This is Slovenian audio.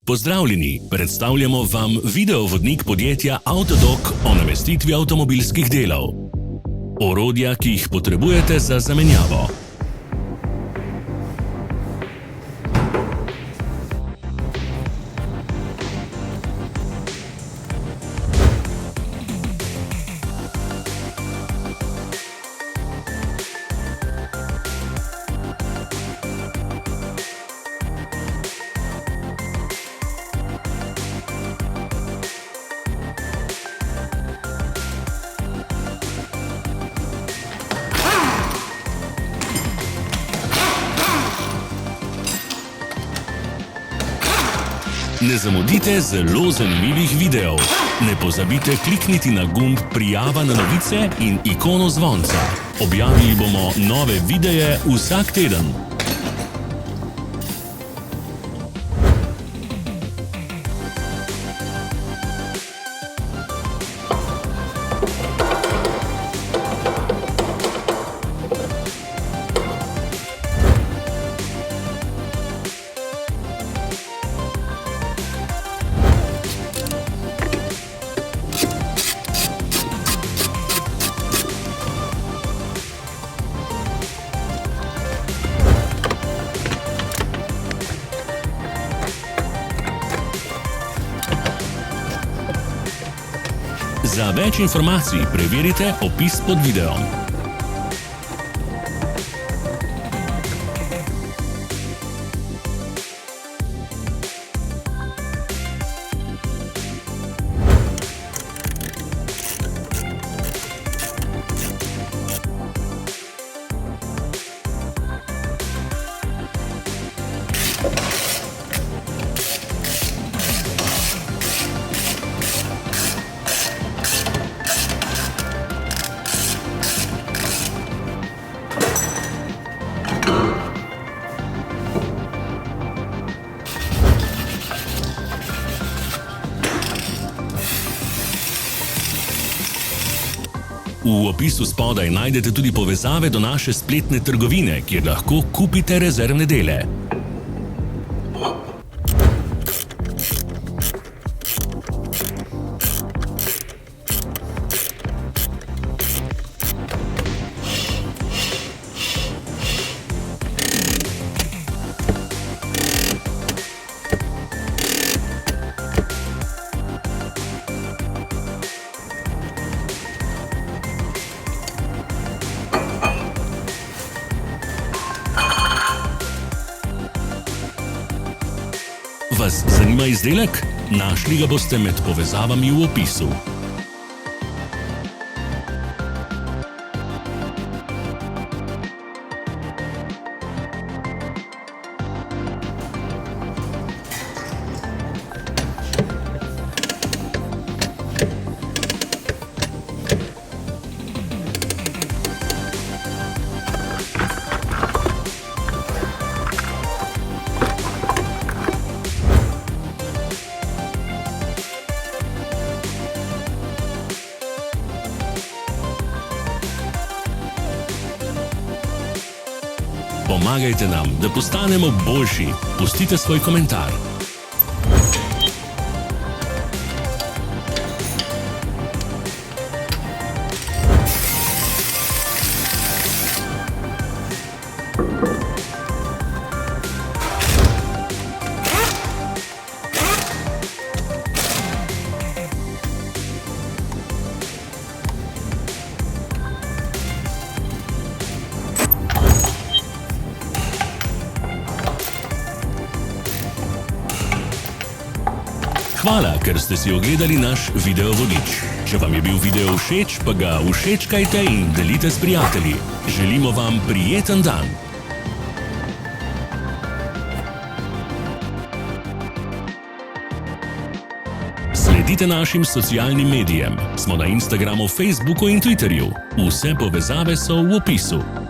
Pozdravljeni, predstavljamo vam videovodnik podjetja Avtodok o namestitvi avtomobilskih delov. Orodja, ki jih potrebujete za zamenjavo. Ne zamudite zelo zanimivih videov. Ne pozabite klikniti na gumb Prijava na novice in ikono zvonca. Objavili bomo nove videe vsak teden. Za več informacij preverite opis pod videom. V opisu spodaj najdete tudi povezave do naše spletne trgovine, kjer lahko kupite rezervne dele. Vas zanima izdelek? Našli ga boste med povezavami v opisu. Pomagajte nam, da postanemo boljši. Pustite svoj komentar. Hvala, ker ste si ogledali naš videovodič. Če vam je bil video všeč, pa ga všečkajte in delite s prijatelji. Želimo vam prijeten dan! Sledite našim socialnim medijem. Smo na Instagramu, Facebooku in Twitterju. Vse povezave so v opisu.